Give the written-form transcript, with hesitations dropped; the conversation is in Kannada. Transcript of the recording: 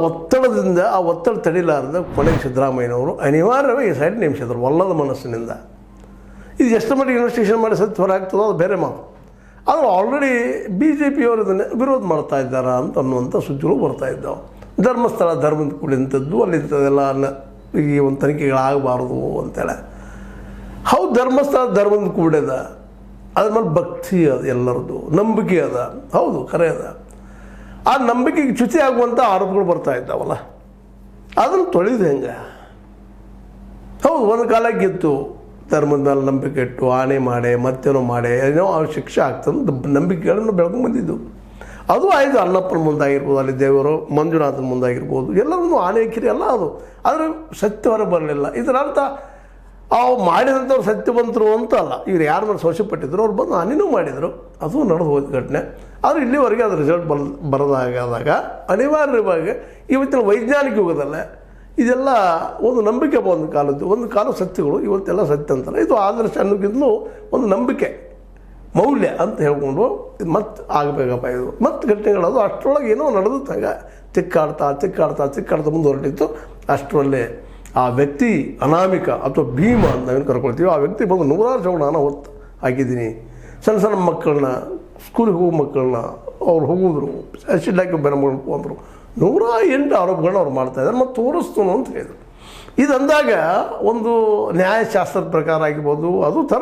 ಒತ್ತಡದಿಂದ ಆ ಒತ್ತಡ ತಡಿಲಾರ್ದ ಕೊನೆಗೆ ಸಿದ್ದರಾಮಯ್ಯನವರು ಅನಿವಾರ್ಯವಾಗಿ ಈ ಸೈಡ್ ನೇಮಿಸಿದ್ರು ಒಲ್ಲದ ಮನಸ್ಸಿನಿಂದ. ಇದು ಎಷ್ಟು ಮಟ್ಟಿಗೆ ಇನ್ವೆಸ್ಟಿಗೇಷನ್ ಮಾಡಿ ಸತ್ಯ ಹೊರಗ್ತದೋ ಅದು ಬೇರೆ ಮಾತು. ಆದರೆ ಆಲ್ರೆಡಿ BJPಯವರು ಇದನ್ನು ವಿರೋಧ ಮಾಡ್ತಾ ಇದ್ದಾರಾ ಅನ್ನುವಂಥ ಸುದ್ದಿಗಳು ಬರ್ತಾ ಇದ್ದಾವೆ. ಧರ್ಮಸ್ಥಳ ಧರ್ಮದ ಕೂಡಿಂಥದ್ದು ಅಲ್ಲಿ ಇಂಥದ್ದೆಲ್ಲ ಈ ಒಂದು ತನಿಖೆಗಳಾಗಬಾರ್ದು ಅಂತೇಳಿ. ಹೌದು, ಧರ್ಮಸ್ಥಳ ಧರ್ಮದ ಕೂಡದ, ಅದ್ರ ಮೇಲೆ ಭಕ್ತಿ ಅದ, ಎಲ್ಲರದ್ದು ನಂಬಿಕೆ ಅದ, ಹೌದು ಖರೆ ಅದ. ಆ ನಂಬಿಕೆಗೆ ಚ್ಯುತಿ ಆಗುವಂಥ ಆರೋಪಗಳು ಬರ್ತಾ ಇದ್ದಾವಲ್ಲ, ಅದನ್ನು ತೊಳೆದು ಹೆಂಗೆ? ಹೌದು, ಒಂದು ಕಾಲಕ್ಕಿತ್ತು ಧರ್ಮದ ಮೇಲೆ ನಂಬಿಕೆ ಇಟ್ಟು ಆಣೆ ಮಾಡಿ ಮತ್ತೇನೋ ಮಾಡಿ ಏನೋ ಅವ್ರ ಶಿಕ್ಷೆ ಆಗ್ತದೆ ನಂಬಿಕೆಗಳನ್ನು ಬೆಳ್ಕೊಂಡು ಬಂದಿದ್ದು. ಅದು ಆಯಿತು. ಅಣ್ಣಪ್ಪನ ಮುಂದಾಗಿರ್ಬೋದು, ಅಲ್ಲಿ ದೇವರು ಮಂಜುನಾಥನ ಮುಂದಾಗಿರ್ಬೋದು, ಎಲ್ಲರನ್ನೂ ಆಣೆ ಕಿರಿ ಎಲ್ಲ ಅದು. ಆದರೆ ಸತ್ಯ ಹೊರಗೆ ಬರಲಿಲ್ಲ. ಇದರರ್ಥ ಅವು ಮಾಡಿದಂಥವ್ರು ಸತ್ಯವಂತರು ಅಂತ ಅಲ್ಲ. ಇವ್ರು ಯಾರ ಮೇಲೆ ಸಂಶಯಪಟ್ಟಿದ್ರು ಅವ್ರು ಬಂದು ಆನೆನೂ ಮಾಡಿದರು, ಅದು ನಡೆದು ಹೋದ ಘಟನೆ. ಆದರೆ ಇಲ್ಲಿವರೆಗೆ ಅದು ರಿಸಲ್ಟ್ ಬರದಾಗದಾಗ ಅನಿವಾರ್ಯವಾಗಿ ಇವತ್ತಿನ ವೈಜ್ಞಾನಿಕ ಯುಗದಲ್ಲೇ ಇದೆಲ್ಲ ಒಂದು ನಂಬಿಕೆ ಒಂದು ಕಾಲದ್ದು. ಒಂದು ಕಾಲ ಸತ್ಯಗಳು ಇವತ್ತೆಲ್ಲ ಸತ್ಯ ಅಂತಾರೆ. ಇದು ಆದರ್ಶ ಅನ್ನೋಕ್ಕಿಂತಲೂ ಒಂದು ನಂಬಿಕೆ ಮೌಲ್ಯ ಅಂತ ಹೇಳ್ಕೊಂಡು ಮತ್ತೆ ಆಗಬೇಕಪ್ಪ. ಇದು ಮತ್ತೆ ಘಟನೆಗಳದು ಅಷ್ಟರೊಳಗೆ ಏನೋ ನಡೆದು ಹಂಗೆ ತಿಕ್ಕಾಡ್ತಾ ಮುಂದೆ ಹೊರಟಿತ್ತು. ಅಷ್ಟರಲ್ಲೇ ಆ ವ್ಯಕ್ತಿ ಅನಾಮಿಕ ಅಥವಾ ಭೀಮ ಅಂತ ನಾವೇನು ಕರ್ಕೊಳ್ತೀವಿ, ಆ ವ್ಯಕ್ತಿ ಬಂದು 100 ಜವಣ ಹೊತ್ತು ಹಾಕಿದ್ದೀನಿ. ಸಣ್ಣ ಮಕ್ಕಳನ್ನ, ಸ್ಕೂಲಿಗೆ ಹೋಗೋ ಮಕ್ಕಳನ್ನ ಅವ್ರು ಹೋಗಿದ್ರು, ಆ್ಯಸಿಡ್ ಹಾಕಿ ಬೆನ ಅಂದರು. 108 ಆರೋಪಗಳನ್ನ ಅವ್ರು ಮಾಡ್ತಾಯಿದ್ದಾರೆ ಮತ್ತು ತೋರಿಸ್ತು ಅಂತ ಹೇಳಿದರು. ಇದಂದಾಗ ಒಂದು ನ್ಯಾಯಶಾಸ್ತ್ರದ ಪ್ರಕಾರ ಆಗಿರ್ಬೋದು, ಅದು